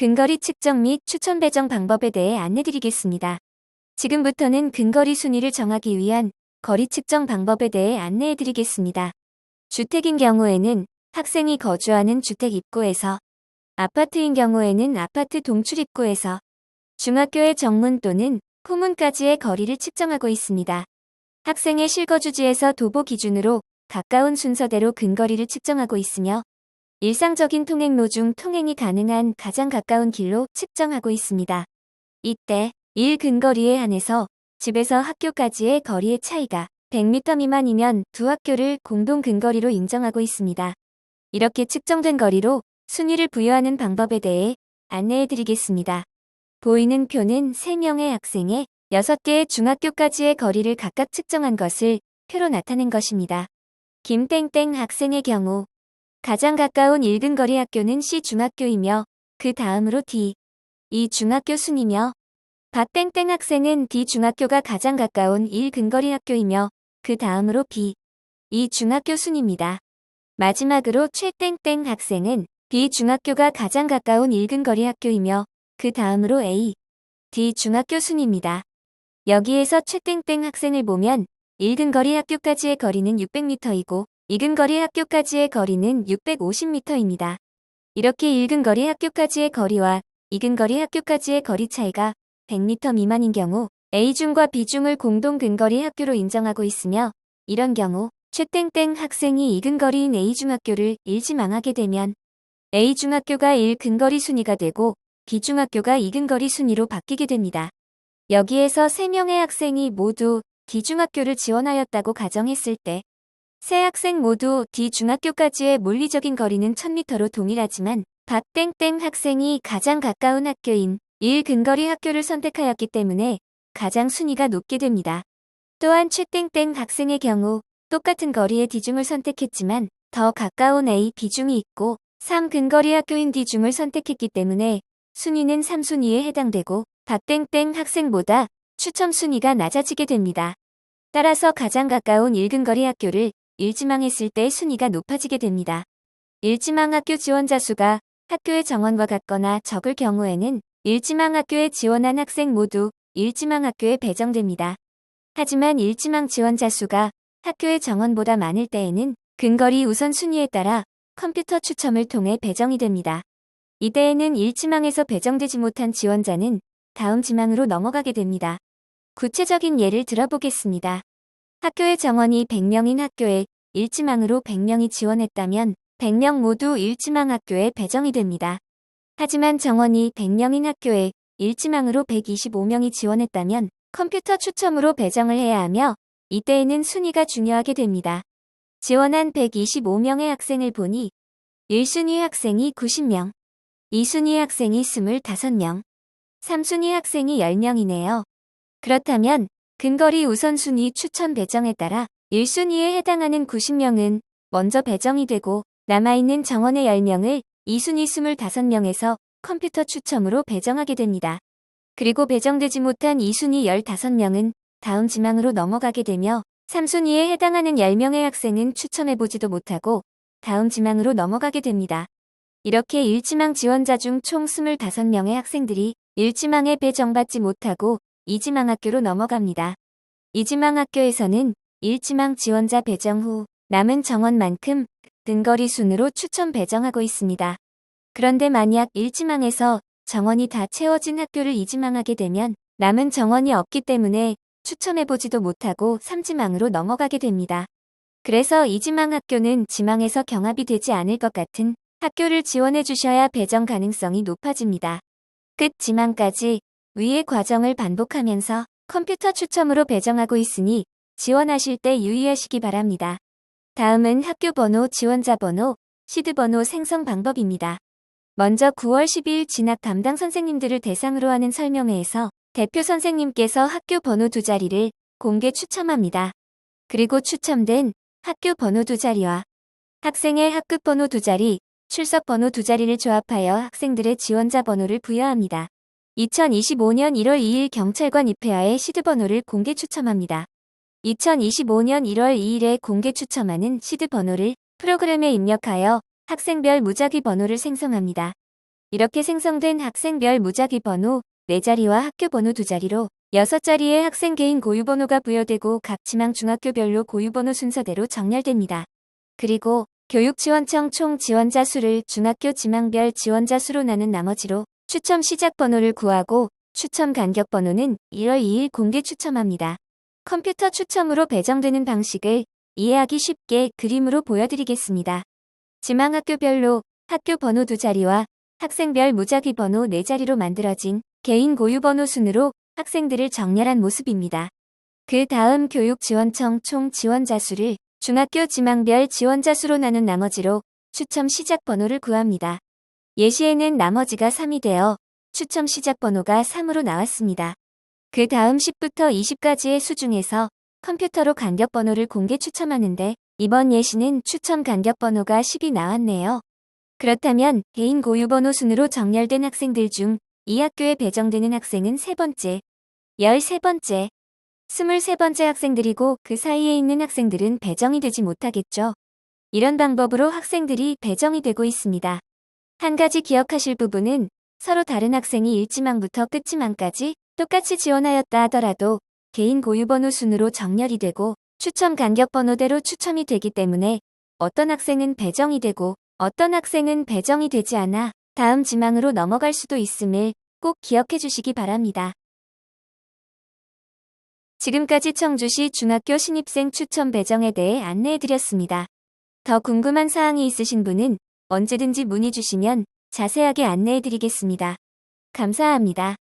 근거리 측정 및 추천 배정 방법에 대해 안내드리겠습니다. 지금부터는 근거리 순위를 정하기 위한 거리 측정 방법에 대해 안내해드리겠습니다. 주택인 경우에는 학생이 거주하는 주택 입구에서, 아파트인 경우에는 아파트 동출 입구에서, 중학교의 정문 또는 후문까지의 거리를 측정하고 있습니다. 학생의 실거주지에서 도보 기준으로 가까운 순서대로 근거리를 측정하고 있으며 일상적인 통행로 중 통행이 가능한 가장 가까운 길로 측정하고 있습니다. 이때 1 근거리에 한해서 집에서 학교까지의 거리의 차이가 100m 미만이면 두 학교를 공동 근거리로 인정하고 있습니다. 이렇게 측정된 거리로 순위를 부여하는 방법에 대해 안내해드리겠습니다. 보이는 표는 3명의 학생의 6개의 중학교까지의 거리를 각각 측정한 것을 표로 나타낸 것입니다. 김땡땡 학생의 경우 가장 가까운 1근거리 학교는 C중학교이며 그 다음으로 D, 이 중학교 순이며 박땡땡 학생은 D중학교가 가장 가까운 1근거리 학교이며 그 다음으로 B, 이 중학교 순입니다. 마지막으로 최땡땡 학생은 B중학교가 가장 가까운 1근거리 학교이며 그 다음으로 A, D중학교 순입니다. 여기에서 최땡땡 학생을 보면 1근거리 학교까지의 거리는 600m이고 2근거리 학교까지의 거리는 650m입니다. 이렇게 1근거리 학교까지의 거리와 2근거리 학교까지의 거리 차이가 100m 미만인 경우 A중과 B중을 공동 근거리 학교로 인정하고 있으며 이런 경우 최땡땡 학생이 2근거리인 A중학교를 일지망하게 되면 A중학교가 1근거리 순위가 되고 B중학교가 2근거리 순위로 바뀌게 됩니다. 여기에서 3명의 학생이 모두 D중학교를 지원하였다고 가정했을 때 세 학생 모두 D중학교까지의 물리적인 거리는 1000m로 동일하지만 박땡땡 학생이 가장 가까운 학교인 1근거리 학교를 선택하였기 때문에 가장 순위가 높게 됩니다. 또한 최땡땡 학생의 경우 똑같은 거리의 D중을 선택했지만 더 가까운 A, B중이 있고 3근거리 학교인 D중을 선택했기 때문에 순위는 3순위에 해당되고 박땡땡 학생보다 추첨 순위가 낮아지게 됩니다. 따라서 가장 가까운 1근거리 학교를 일지망했을 때 순위가 높아지게 됩니다. 일지망 학교 지원자 수가 학교의 정원과 같거나 적을 경우에는 일지망 학교에 지원한 학생 모두 일지망 학교에 배정됩니다. 하지만 일지망 지원자 수가 학교의 정원보다 많을 때에는 근거리 우선순위에 따라 컴퓨터 추첨을 통해 배정이 됩니다. 이때에는 일지망에서 배정되지 못한 지원자는 다음 지망으로 넘어가게 됩니다. 구체적인 예를 들어보겠습니다. 학교의 정원이 100명인 학교에 일지망으로 100명이 지원했다면 100명 모두 일지망 학교에 배정이 됩니다. 하지만 정원이 100명인 학교에 일지망으로 125명이 지원했다면 컴퓨터 추첨으로 배정을 해야 하며 이때에는 순위가 중요하게 됩니다. 지원한 125명의 학생을 보니 1순위 학생이 90명, 2순위 학생이 25명, 3순위 학생이 10명이네요. 그렇다면 근거리 우선순위 추천 배정에 따라 1순위에 해당하는 90명은 먼저 배정이 되고 남아있는 정원의 10명을 2순위 25명에서 컴퓨터 추첨으로 배정하게 됩니다. 그리고 배정되지 못한 2순위 15명은 다음 지망으로 넘어가게 되며 3순위에 해당하는 10명의 학생은 추첨해보지도 못하고 다음 지망으로 넘어가게 됩니다. 이렇게 일지망 지원자 중 총 25명의 학생들이 일지망에 배정받지 못하고 이지망 학교로 넘어갑니다. 이지망 학교에서는 일지망 지원자 배정 후 남은 정원만큼 근거리 순으로 추첨 배정하고 있습니다. 그런데 만약 일지망에서 정원이 다 채워진 학교를 이지망하게 되면 남은 정원이 없기 때문에 추첨해보지도 못하고 3지망으로 넘어가게 됩니다. 그래서 이지망 학교는 지망에서 경합이 되지 않을 것 같은 학교를 지원해 주셔야 배정 가능성이 높아집니다. 끝 지망까지 위의 과정을 반복하면서 컴퓨터 추첨으로 배정하고 있으니 지원하실 때 유의하시기 바랍니다. 다음은 학교 번호, 지원자 번호, 시드 번호 생성 방법입니다. 먼저 9월 12일 진학 담당 선생님들을 대상으로 하는 설명회에서 대표 선생님께서 학교 번호 2자리를 공개 추첨합니다. 그리고 추첨된 학교 번호 2자리와 학생의 학급 번호 2자리, 출석 번호 2자리를 조합하여 학생들의 지원자 번호를 부여합니다. 2025년 1월 2일 경찰관 입회하에 시드 번호를 공개 추첨합니다. 2025년 1월 2일에 공개 추첨하는 시드 번호를 프로그램에 입력하여 학생별 무작위 번호를 생성합니다. 이렇게 생성된 학생별 무작위 번호 4자리와 학교 번호 2자리로 6자리의 학생 개인 고유번호가 부여되고 각 지망 중학교별로 고유번호 순서대로 정렬됩니다. 그리고 교육지원청 총 지원자 수를 중학교 지망별 지원자 수로 나눈 나머지로 추첨 시작 번호를 구하고 추첨 간격 번호는 1월 2일 공개 추첨합니다. 컴퓨터 추첨으로 배정되는 방식을 이해하기 쉽게 그림으로 보여드리겠습니다. 지망학교별로 학교 번호 2자리와 학생별 무작위 번호 4자리로 만들어진 개인 고유번호 순으로 학생들을 정렬한 모습입니다. 그 다음 교육지원청 총 지원자 수를 중학교 지망별 지원자 수로 나눈 나머지로 추첨 시작 번호를 구합니다. 예시에는 나머지가 3이 되어 추첨 시작 번호가 3으로 나왔습니다. 그 다음 10부터 20까지의 수 중에서 컴퓨터로 간격 번호를 공개 추첨하는데 이번 예시는 추첨 간격 번호가 10이 나왔네요. 그렇다면 개인 고유번호 순으로 정렬된 학생들 중 이 학교에 배정되는 학생은 3번째, 13번째, 23번째 학생들이고 그 사이에 있는 학생들은 배정이 되지 못하겠죠. 이런 방법으로 학생들이 배정이 되고 있습니다. 한 가지 기억하실 부분은 서로 다른 학생이 1지망부터 끝지망까지 똑같이 지원하였다 하더라도 개인 고유번호 순으로 정렬이 되고 추첨 간격 번호대로 추첨이 되기 때문에 어떤 학생은 배정이 되고 어떤 학생은 배정이 되지 않아 다음 지망으로 넘어갈 수도 있음을 꼭 기억해 주시기 바랍니다. 지금까지 청주시 중학교 신입생 추첨 배정에 대해 안내해 드렸습니다. 더 궁금한 사항이 있으신 분은 언제든지 문의 주시면 자세하게 안내해 드리겠습니다. 감사합니다.